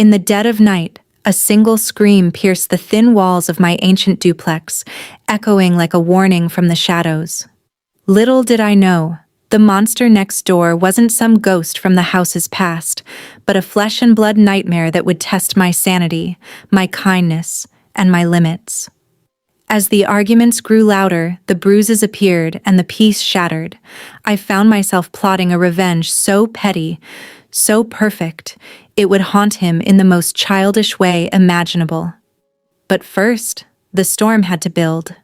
In the dead of night, a single scream pierced the thin walls of my ancient duplex, echoing like a warning from the shadows. Little did I know, the monster next door wasn't some ghost from the house's past, but a flesh and blood nightmare that would test my sanity, my kindness, and my limits. As the arguments grew louder, the bruises appeared and the peace shattered. I found myself plotting a revenge so petty, so perfect, it would haunt him in the most childish way imaginable. But first, the storm had to build.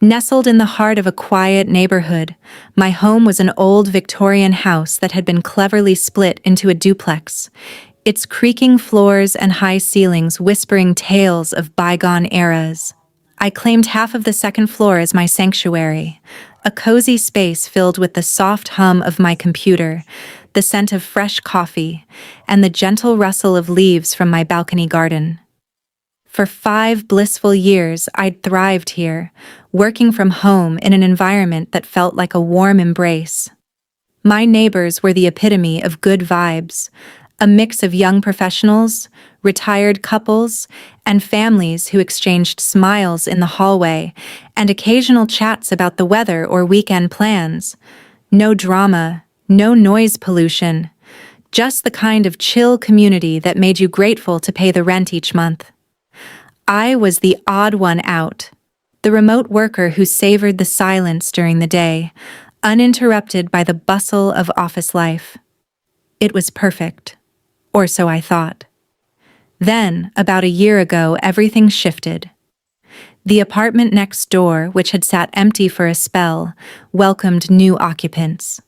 Nestled in the heart of a quiet neighborhood, my home was an old Victorian house that had been cleverly split into a duplex, its creaking floors and high ceilings whispering tales of bygone eras. I claimed half of the second floor as my sanctuary, a cozy space filled with the soft hum of my computer, the scent of fresh coffee, and the gentle rustle of leaves from my balcony garden. For 5 blissful years, I'd thrived here, working from home in an environment that felt like a warm embrace. My neighbors were the epitome of good vibes, a mix of young professionals, retired couples, and families who exchanged smiles in the hallway and occasional chats about the weather or weekend plans. No drama, no noise pollution, just the kind of chill community that made you grateful to pay the rent each month. I was the odd one out, the remote worker who savored the silence during the day, uninterrupted by the bustle of office life. It was perfect, or so I thought. Then, about a year ago, everything shifted. The apartment next door, which had sat empty for a spell, welcomed new occupants.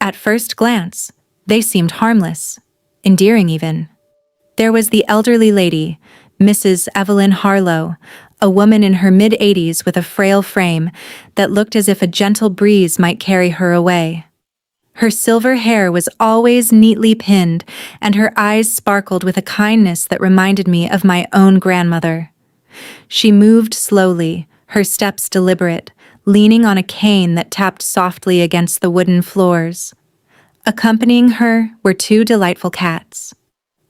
At first glance, they seemed harmless, endearing even. There was the elderly lady, Mrs. Evelyn Harlow, a woman in her mid-80s with a frail frame that looked as if a gentle breeze might carry her away. Her silver hair was always neatly pinned, and her eyes sparkled with a kindness that reminded me of my own grandmother. She moved slowly, her steps deliberate, leaning on a cane that tapped softly against the wooden floors. Accompanying her were 2 delightful cats.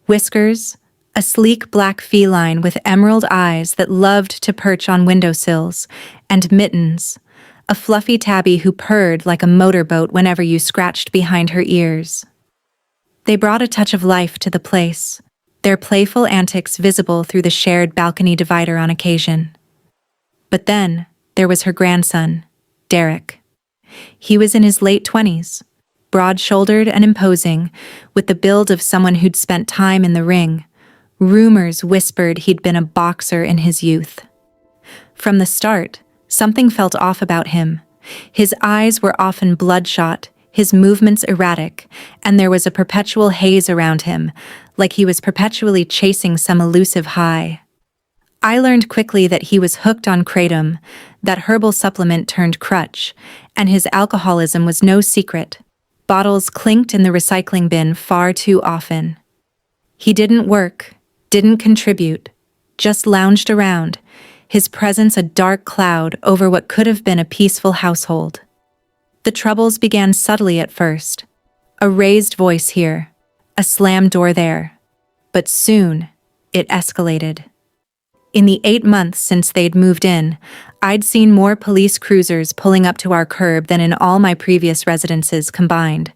Whiskers, a sleek black feline with emerald eyes that loved to perch on windowsills, and Mittens, a fluffy tabby who purred like a motorboat whenever you scratched behind her ears. They brought a touch of life to the place, their playful antics visible through the shared balcony divider on occasion. But then, there was her grandson, Derek. He was in his late 20s, broad-shouldered and imposing, with the build of someone who'd spent time in the ring. Rumors whispered he'd been a boxer in his youth. From the start, something felt off about him. His eyes were often bloodshot, his movements erratic, and there was a perpetual haze around him, like he was perpetually chasing some elusive high. I learned quickly that he was hooked on kratom, that herbal supplement turned crutch, and his alcoholism was no secret. Bottles clinked in the recycling bin far too often. He didn't work, didn't contribute, just lounged around, his presence a dark cloud over what could have been a peaceful household. The troubles began subtly at first. A raised voice here, a slammed door there. But soon, it escalated. In the 8 months since they'd moved in, I'd seen more police cruisers pulling up to our curb than in all my previous residences combined.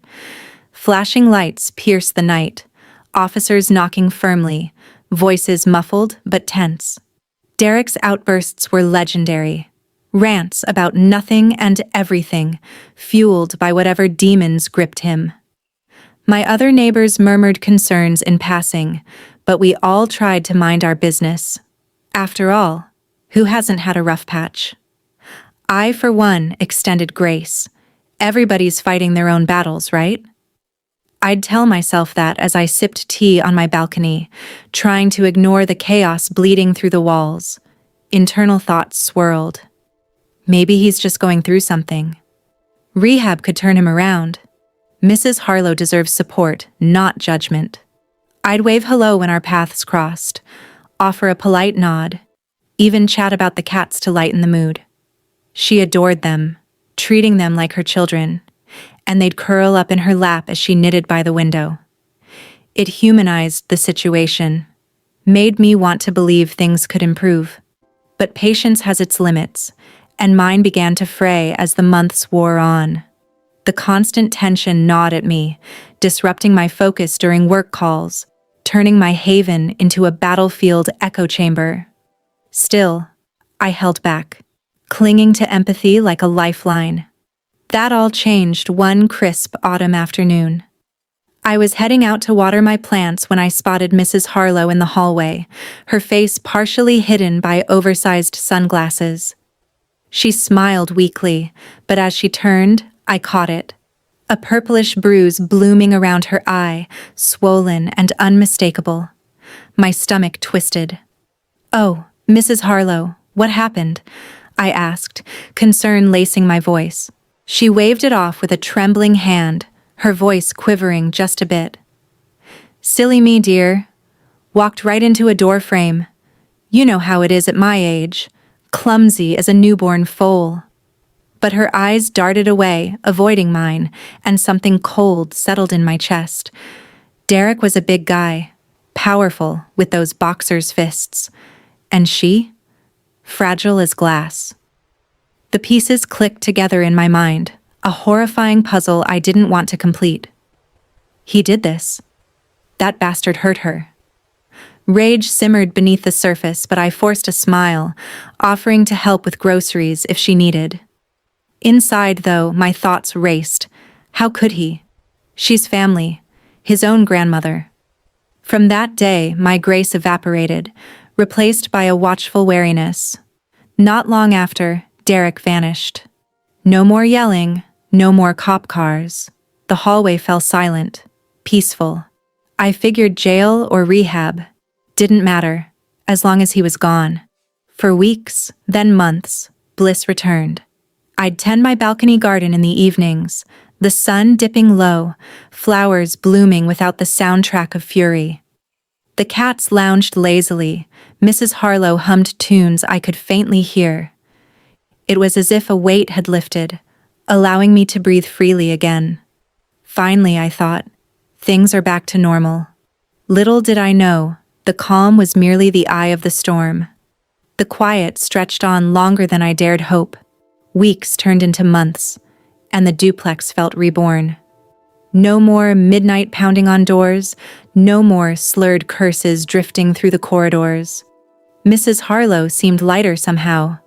Flashing lights pierced the night, officers knocking firmly, voices muffled but tense. Derek's outbursts were legendary. Rants about nothing and everything, fueled by whatever demons gripped him. My other neighbors murmured concerns in passing, but we all tried to mind our business. After all, who hasn't had a rough patch? I, for one, extended grace. Everybody's fighting their own battles, right? I'd tell myself that as I sipped tea on my balcony, trying to ignore the chaos bleeding through the walls. Internal thoughts swirled. Maybe he's just going through something. Rehab could turn him around. Mrs. Harlow deserves support, not judgment. I'd wave hello when our paths crossed, offer a polite nod, even chat about the cats to lighten the mood. She adored them, treating them like her children, and they'd curl up in her lap as she knitted by the window. It humanized the situation, made me want to believe things could improve. But patience has its limits, and mine began to fray as the months wore on. The constant tension gnawed at me, disrupting my focus during work calls, turning my haven into a battlefield echo chamber. Still, I held back, clinging to empathy like a lifeline. That all changed one crisp autumn afternoon. I was heading out to water my plants when I spotted Mrs. Harlow in the hallway, her face partially hidden by oversized sunglasses. She smiled weakly, but as she turned, I caught it. A purplish bruise blooming around her eye, swollen and unmistakable. My stomach twisted. "Oh, Mrs. Harlow, what happened?" I asked, concern lacing my voice. She waved it off with a trembling hand, her voice quivering just a bit. "Silly me, dear. Walked right into a door frame. You know how it is at my age, clumsy as a newborn foal." But her eyes darted away, avoiding mine, and something cold settled in my chest. Derek was a big guy, powerful with those boxer's fists. And she? Fragile as glass. The pieces clicked together in my mind, a horrifying puzzle I didn't want to complete. He did this. That bastard hurt her. Rage simmered beneath the surface, but I forced a smile, offering to help with groceries if she needed. Inside, though, my thoughts raced. How could he? She's family, his own grandmother. From that day, my grace evaporated, replaced by a watchful wariness. Not long after, Derek vanished. No more yelling, no more cop cars. The hallway fell silent, peaceful. I figured jail or rehab. Didn't matter, as long as he was gone. For weeks, then months, bliss returned. I'd tend my balcony garden in the evenings, the sun dipping low, flowers blooming without the soundtrack of fury. The cats lounged lazily. Mrs. Harlow hummed tunes I could faintly hear. It was as if a weight had lifted, allowing me to breathe freely again. Finally, I thought, things are back to normal. Little did I know, the calm was merely the eye of the storm. The quiet stretched on longer than I dared hope. Weeks turned into months, and the duplex felt reborn. No more midnight pounding on doors, no more slurred curses drifting through the corridors. Mrs. Harlow seemed lighter somehow,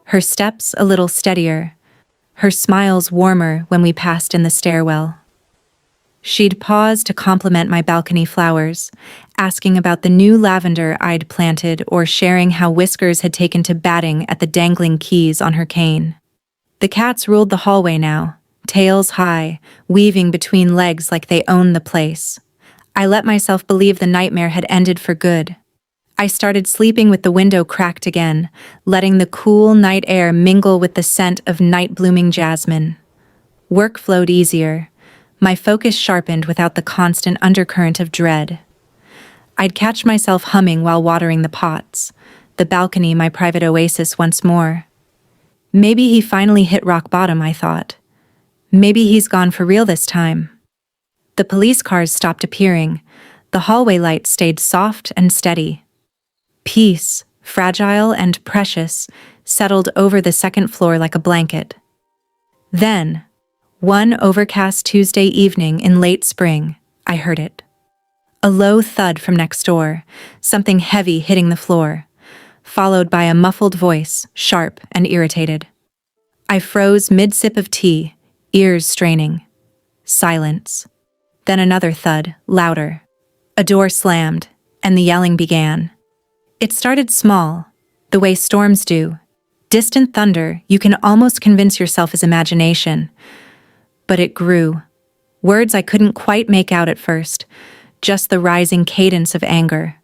her steps a little steadier, her smiles warmer when we passed in the stairwell. She'd pause to compliment my balcony flowers, asking about the new lavender I'd planted or sharing how Whiskers had taken to batting at the dangling keys on her cane. The cats ruled the hallway now, tails high, weaving between legs like they owned the place. I let myself believe the nightmare had ended for good. I started sleeping with the window cracked again, letting the cool night air mingle with the scent of night-blooming jasmine. Work flowed easier. My focus sharpened without the constant undercurrent of dread. I'd catch myself humming while watering the pots, the balcony my private oasis once more. Maybe he finally hit rock bottom, I thought. Maybe he's gone for real this time. The police cars stopped appearing. The hallway lights stayed soft and steady. Peace, fragile and precious, settled over the second floor like a blanket. Then, one overcast Tuesday evening in late spring, I heard it. A low thud from next door, something heavy hitting the floor, followed by a muffled voice, sharp and irritated. I froze mid-sip of tea, ears straining. Silence. Then another thud, louder. A door slammed, and the yelling began. It started small, the way storms do. Distant thunder you can almost convince yourself is imagination. But it grew. Words I couldn't quite make out at first, just the rising cadence of anger.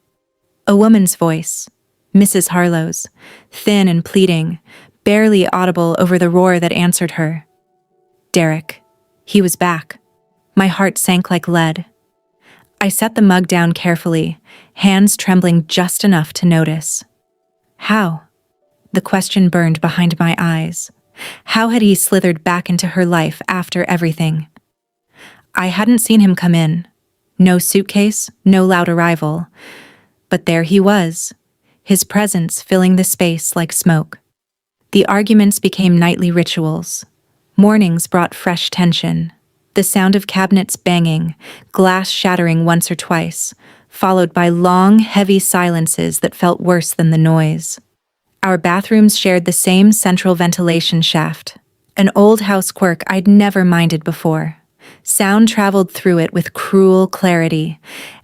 A woman's voice, Mrs. Harlow's, thin and pleading, barely audible over the roar that answered her. Derek. He was back. My heart sank like lead. I set the mug down carefully, hands trembling just enough to notice. How? The question burned behind my eyes. How had he slithered back into her life after everything? I hadn't seen him come in. No suitcase, no loud arrival. But there he was, his presence filling the space like smoke. The arguments became nightly rituals. Mornings brought fresh tension. The sound of cabinets banging, glass shattering once or twice, followed by long, heavy silences that felt worse than the noise. Our bathrooms shared the same central ventilation shaft, an old house quirk I'd never minded before. Sound traveled through it with cruel clarity.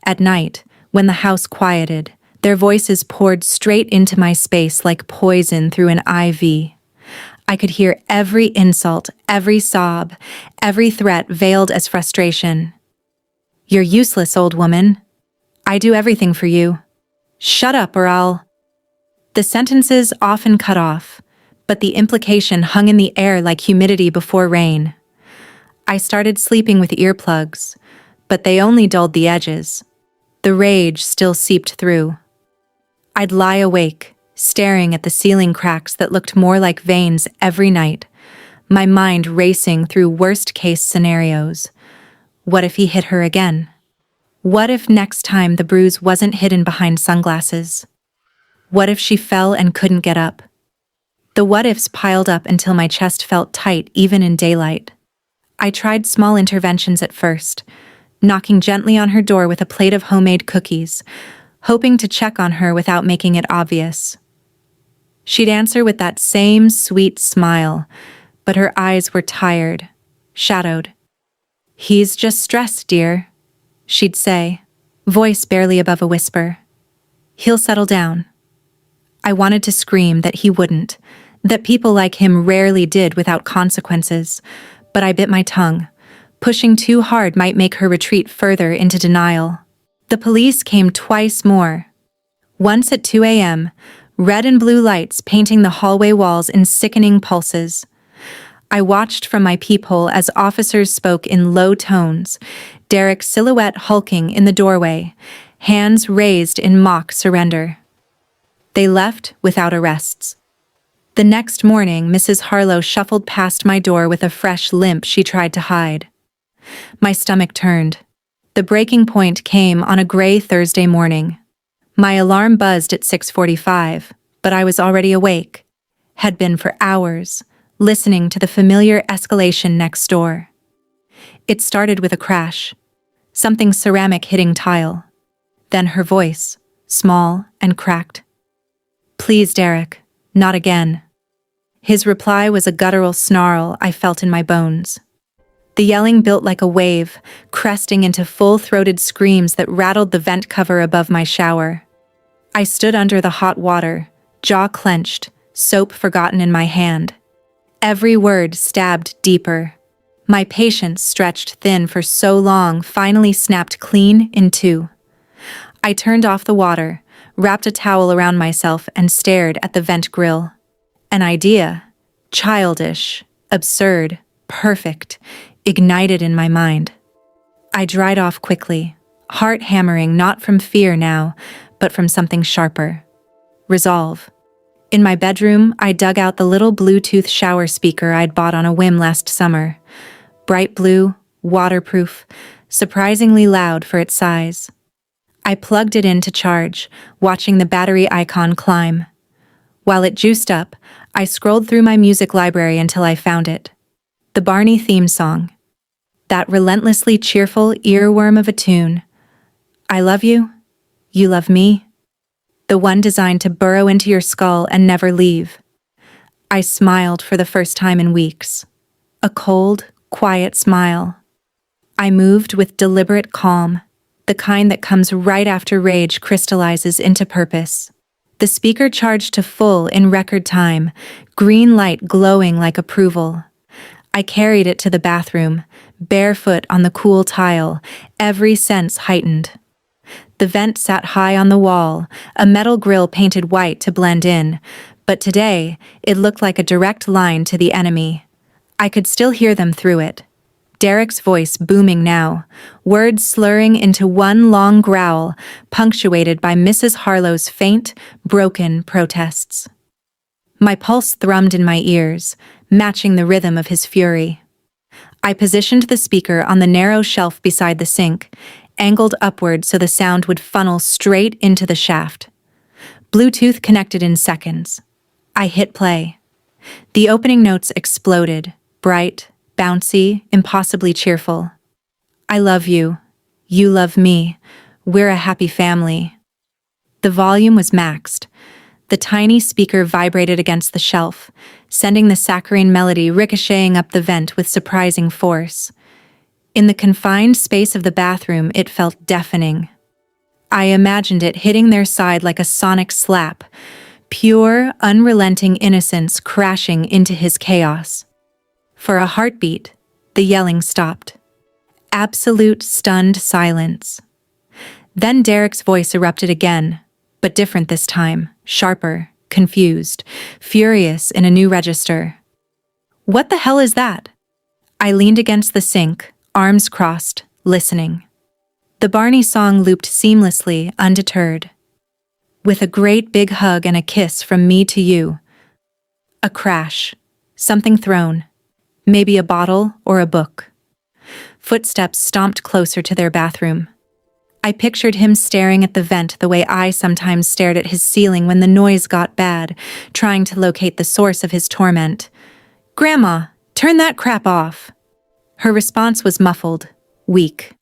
At night, when the house quieted, their voices poured straight into my space like poison through an IV. I could hear every insult, every sob, every threat veiled as frustration. "You're useless, old woman. I do everything for you. Shut up or I'll..." The sentences often cut off, but the implication hung in the air like humidity before rain. I started sleeping with earplugs, but they only dulled the edges. The rage still seeped through. I'd lie awake, staring at the ceiling cracks that looked more like veins every night, my mind racing through worst-case scenarios. What if he hit her again? What if next time the bruise wasn't hidden behind sunglasses? What if she fell and couldn't get up? The what-ifs piled up until my chest felt tight even in daylight. I tried small interventions at first, knocking gently on her door with a plate of homemade cookies, hoping to check on her without making it obvious. She'd answer with that same sweet smile, but her eyes were tired, shadowed. "He's just stressed, dear," she'd say, voice barely above a whisper. "He'll settle down." I wanted to scream that he wouldn't, that people like him rarely did without consequences, but I bit my tongue. Pushing too hard might make her retreat further into denial. The police came twice more. Once at 2 a.m., red and blue lights painting the hallway walls in sickening pulses. I watched from my peephole as officers spoke in low tones, Derek's silhouette hulking in the doorway, hands raised in mock surrender. They left without arrests. The next morning, Mrs. Harlow shuffled past my door with a fresh limp she tried to hide. My stomach turned. The breaking point came on a gray Thursday morning. My alarm buzzed at 6:45, but I was already awake. Had been for hours, listening to the familiar escalation next door. It started with a crash, something ceramic hitting tile. Then her voice, small and cracked. "Please, Derek, not again." His reply was a guttural snarl I felt in my bones. The yelling built like a wave, cresting into full-throated screams that rattled the vent cover above my shower. I stood under the hot water, jaw clenched, soap forgotten in my hand. Every word stabbed deeper. My patience, stretched thin for so long, finally snapped clean in two. I turned off the water, wrapped a towel around myself, and stared at the vent grill. An idea, childish, absurd, perfect, ignited in my mind. I dried off quickly, heart hammering not from fear now, but from something sharper. Resolve. In my bedroom, I dug out the little Bluetooth shower speaker I'd bought on a whim last summer. Bright blue, waterproof, surprisingly loud for its size. I plugged it in to charge, watching the battery icon climb. While it juiced up, I scrolled through my music library until I found it. The Barney theme song. That relentlessly cheerful earworm of a tune. I love you. You love me. The one designed to burrow into your skull and never leave. I smiled for the first time in weeks. A cold, quiet smile. I moved with deliberate calm, the kind that comes right after rage crystallizes into purpose. The speaker charged to full in record time, green light glowing like approval. I carried it to the bathroom, barefoot on the cool tile, every sense heightened. The vent sat high on the wall, a metal grill painted white to blend in, but today it looked like a direct line to the enemy. I could still hear them through it. Derek's voice booming now, words slurring into one long growl, punctuated by Mrs. Harlow's faint, broken protests. My pulse thrummed in my ears, matching the rhythm of his fury. I positioned the speaker on the narrow shelf beside the sink, angled upward so the sound would funnel straight into the shaft. Bluetooth connected in seconds. I hit play. The opening notes exploded, bright, bouncy, impossibly cheerful. I love you. You love me. We're a happy family. The volume was maxed. The tiny speaker vibrated against the shelf, sending the saccharine melody ricocheting up the vent with surprising force. In the confined space of the bathroom, it felt deafening. I imagined it hitting their side like a sonic slap, pure, unrelenting innocence crashing into his chaos. For a heartbeat, the yelling stopped. Absolute stunned silence. Then Derek's voice erupted again, but different this time, sharper, confused, furious in a new register. What the hell is that? I leaned against the sink, arms crossed, listening. The Barney song looped seamlessly, undeterred. With a great big hug and a kiss from me to you. A crash. Something thrown. Maybe a bottle or a book. Footsteps stomped closer to their bathroom. I pictured him staring at the vent the way I sometimes stared at his ceiling when the noise got bad, trying to locate the source of his torment. "Grandma, turn that crap off." Her response was muffled, weak.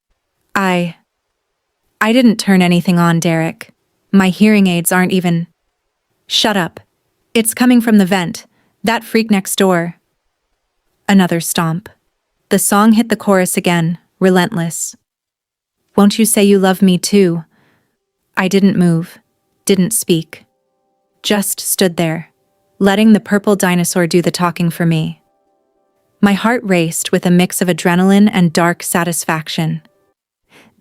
I didn't turn anything on, Derek. My hearing aids aren't even... Shut up. It's coming from the vent. That freak next door. Another stomp. The song hit the chorus again, relentless. Won't you say you love me too? I didn't move, didn't speak. Just stood there, letting the purple dinosaur do the talking for me. My heart raced with a mix of adrenaline and dark satisfaction.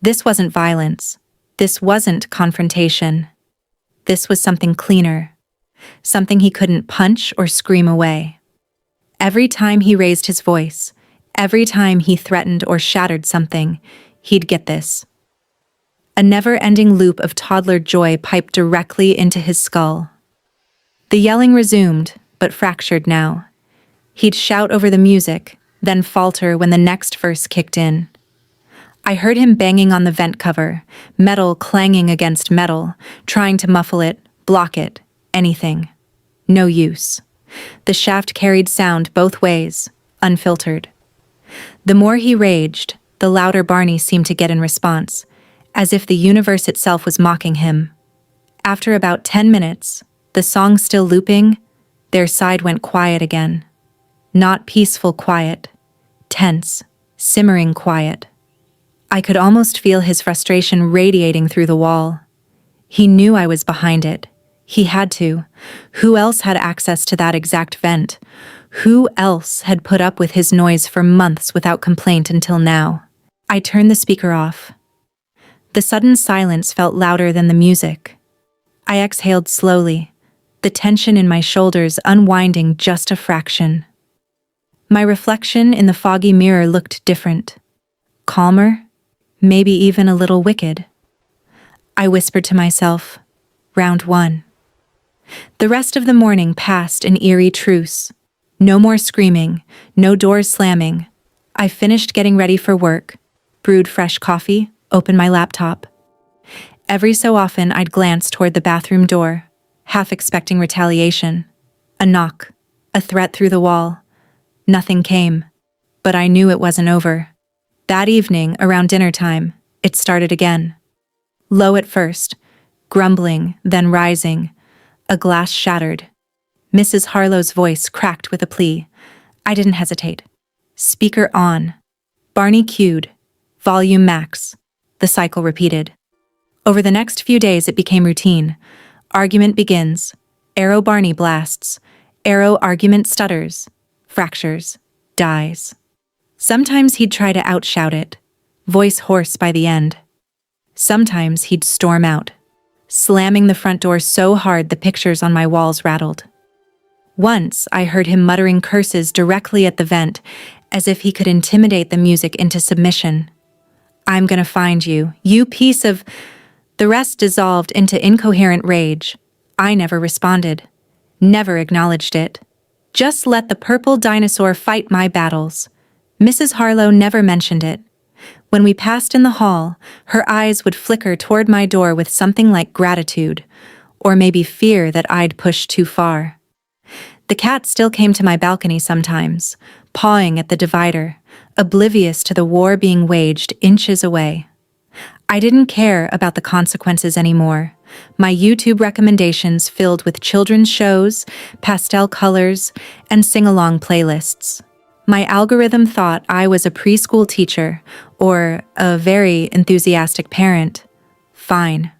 This wasn't violence. This wasn't confrontation. This was something cleaner. Something he couldn't punch or scream away. Every time he raised his voice, every time he threatened or shattered something, he'd get this. A never-ending loop of toddler joy piped directly into his skull. The yelling resumed, but fractured now. He'd shout over the music, then falter when the next verse kicked in. I heard him banging on the vent cover, metal clanging against metal, trying to muffle it, block it, anything. No use. The shaft carried sound both ways, unfiltered. The more he raged, the louder Barney seemed to get in response, as if the universe itself was mocking him. After about 10 minutes, the song still looping, their side went quiet again. Not peaceful quiet, tense, simmering quiet. I could almost feel his frustration radiating through the wall. He knew I was behind it. He had to. Who else had access to that exact vent? Who else had put up with his noise for months without complaint until now? I turned the speaker off. The sudden silence felt louder than the music. I exhaled slowly, the tension in my shoulders unwinding just a fraction. My reflection in the foggy mirror looked different. Calmer, maybe even a little wicked. I whispered to myself, round one. The rest of the morning passed in eerie truce. No more screaming, no doors slamming. I finished getting ready for work, brewed fresh coffee, opened my laptop. Every so often I'd glance toward the bathroom door, half expecting retaliation. A knock, a threat through the wall. Nothing came, but I knew it wasn't over. That evening, around dinner time, it started again. Low at first, grumbling, then rising. A glass shattered. Mrs. Harlow's voice cracked with a plea. I didn't hesitate. Speaker on. Barney cued. Volume max. The cycle repeated. Over the next few days it became routine. Argument begins. Arrow Barney blasts. Arrow argument stutters. Fractures. Dies. Sometimes he'd try to outshout it, voice hoarse by the end. Sometimes he'd storm out, slamming the front door so hard the pictures on my walls rattled. Once I heard him muttering curses directly at the vent, as if he could intimidate the music into submission. I'm gonna find you, you piece of... The rest dissolved into incoherent rage. I never responded, never acknowledged it. Just let the purple dinosaur fight my battles. Mrs. Harlow never mentioned it. When we passed in the hall, her eyes would flicker toward my door with something like gratitude, or maybe fear that I'd pushed too far. The cat still came to my balcony sometimes, pawing at the divider, oblivious to the war being waged inches away. I didn't care about the consequences anymore. My YouTube recommendations filled with children's shows, pastel colors, and sing-along playlists. My algorithm thought I was a preschool teacher or a very enthusiastic parent. Fine.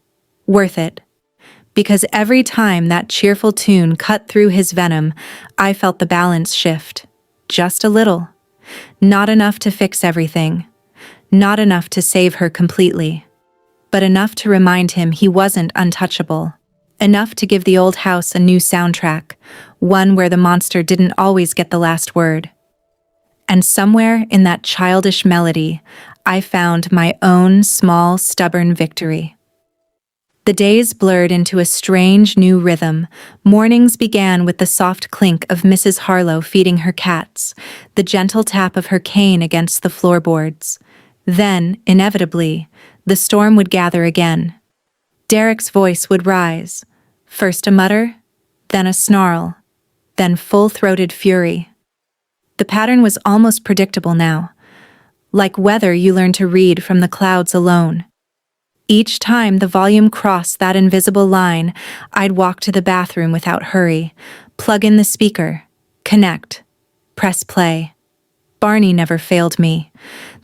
Worth it. Because every time that cheerful tune cut through his venom, I felt the balance shift. Just a little. Not enough to fix everything. Not enough to save her completely. But enough to remind him he wasn't untouchable. Enough to give the old house a new soundtrack, one where the monster didn't always get the last word. And somewhere in that childish melody, I found my own small, stubborn victory. The days blurred into a strange new rhythm. Mornings began with the soft clink of Mrs. Harlow feeding her cats, the gentle tap of her cane against the floorboards. Then, inevitably, the storm would gather again. Derek's voice would rise, first a mutter, then a snarl, then full-throated fury. The pattern was almost predictable now, like weather you learn to read from the clouds alone. Each time the volume crossed that invisible line, I'd walk to the bathroom without hurry, plug in the speaker, connect, press play. Barney never failed me.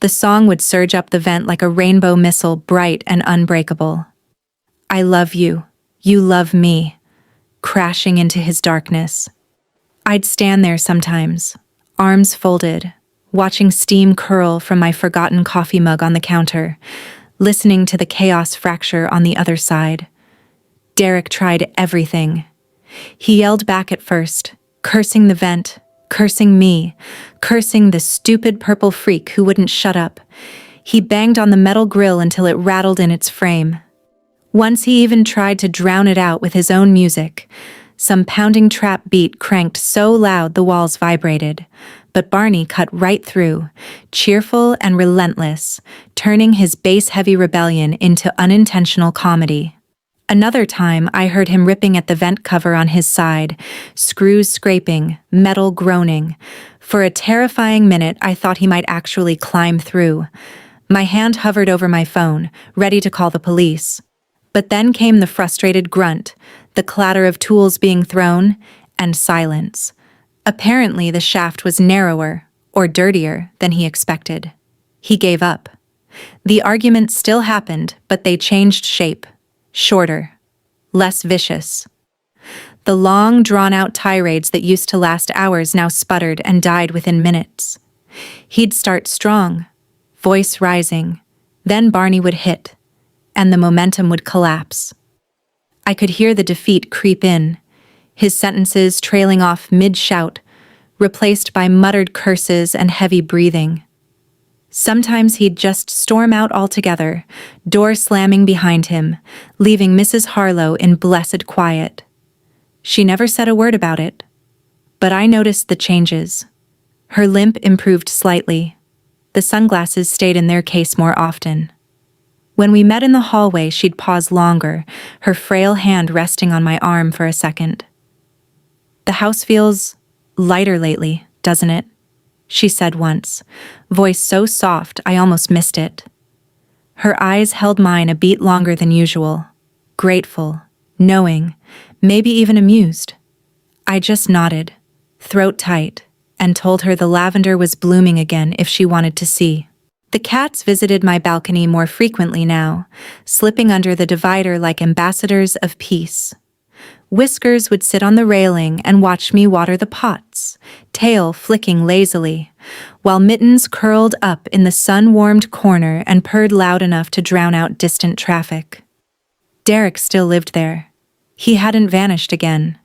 The song would surge up the vent like a rainbow missile, bright and unbreakable. I love you, you love me, crashing into his darkness. I'd stand there sometimes, arms folded, watching steam curl from my forgotten coffee mug on the counter, listening to the chaos fracture on the other side. Derek tried everything. He yelled back at first, cursing the vent, cursing me, cursing the stupid purple freak who wouldn't shut up. He banged on the metal grill until it rattled in its frame. Once he even tried to drown it out with his own music. Some pounding trap beat cranked so loud the walls vibrated. But Barney cut right through, cheerful and relentless, turning his bass-heavy rebellion into unintentional comedy. Another time, I heard him ripping at the vent cover on his side, screws scraping, metal groaning. For a terrifying minute, I thought he might actually climb through. My hand hovered over my phone, ready to call the police. But then came the frustrated grunt, the clatter of tools being thrown, and silence. Apparently, the shaft was narrower, or dirtier, than he expected. He gave up. The argument still happened, but they changed shape. Shorter. Less vicious. The long, drawn-out tirades that used to last hours now sputtered and died within minutes. He'd start strong, voice rising. Then Barney would hit, and the momentum would collapse. I could hear the defeat creep in, his sentences trailing off mid-shout, replaced by muttered curses and heavy breathing. Sometimes he'd just storm out altogether, door slamming behind him, leaving Mrs. Harlow in blessed quiet. She never said a word about it, but I noticed the changes. Her limp improved slightly. The sunglasses stayed in their case more often. When we met in the hallway, she'd pause longer, her frail hand resting on my arm for a second. "The house feels lighter lately, doesn't it?" she said once, voice so soft I almost missed it. Her eyes held mine a beat longer than usual, grateful, knowing, maybe even amused. I just nodded, throat tight, and told her the lavender was blooming again if she wanted to see. The cats visited my balcony more frequently now, slipping under the divider like ambassadors of peace. Whiskers would sit on the railing and watch me water the pots, tail flicking lazily, while Mittens curled up in the sun-warmed corner and purred loud enough to drown out distant traffic. Derek still lived there. He hadn't vanished again.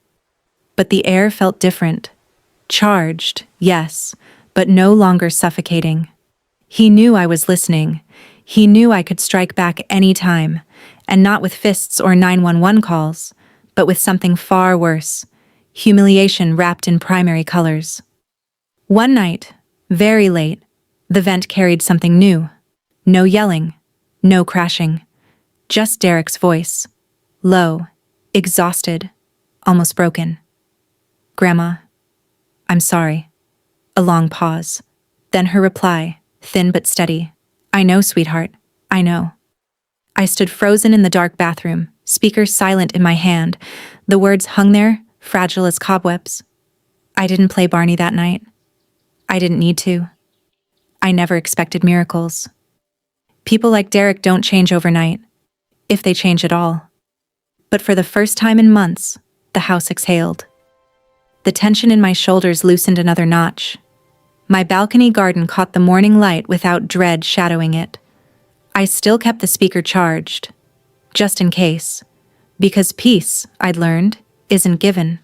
But the air felt different. Charged, yes, but no longer suffocating. He knew I was listening. He knew I could strike back any time, and not with fists or 911 calls, but with something far worse, humiliation wrapped in primary colors. One night, very late, the vent carried something new. No yelling, no crashing, just Derek's voice. Low, exhausted, almost broken. "Grandma, I'm sorry." A long pause. Then her reply, thin but steady. "I know, sweetheart. I know." I stood frozen in the dark bathroom, speaker silent in my hand. The words hung there, fragile as cobwebs. I didn't play Barney that night. I didn't need to. I never expected miracles. People like Derek don't change overnight, if they change at all. But for the first time in months, the house exhaled. The tension in my shoulders loosened another notch. My balcony garden caught the morning light without dread shadowing it. I still kept the speaker charged, just in case, because peace, I'd learned, isn't given.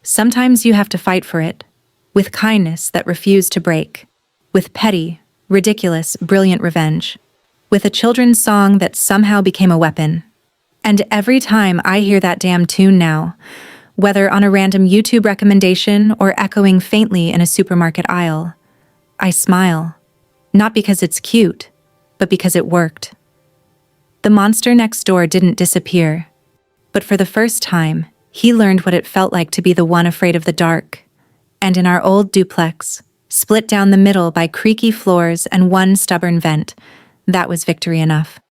Sometimes you have to fight for it, with kindness that refused to break, with petty, ridiculous, brilliant revenge, with a children's song that somehow became a weapon. And every time I hear that damn tune now, whether on a random YouTube recommendation or echoing faintly in a supermarket aisle, I smile, not because it's cute, but because it worked. The monster next door didn't disappear, but for the first time, he learned what it felt like to be the one afraid of the dark. And in our old duplex, split down the middle by creaky floors and one stubborn vent, that was victory enough.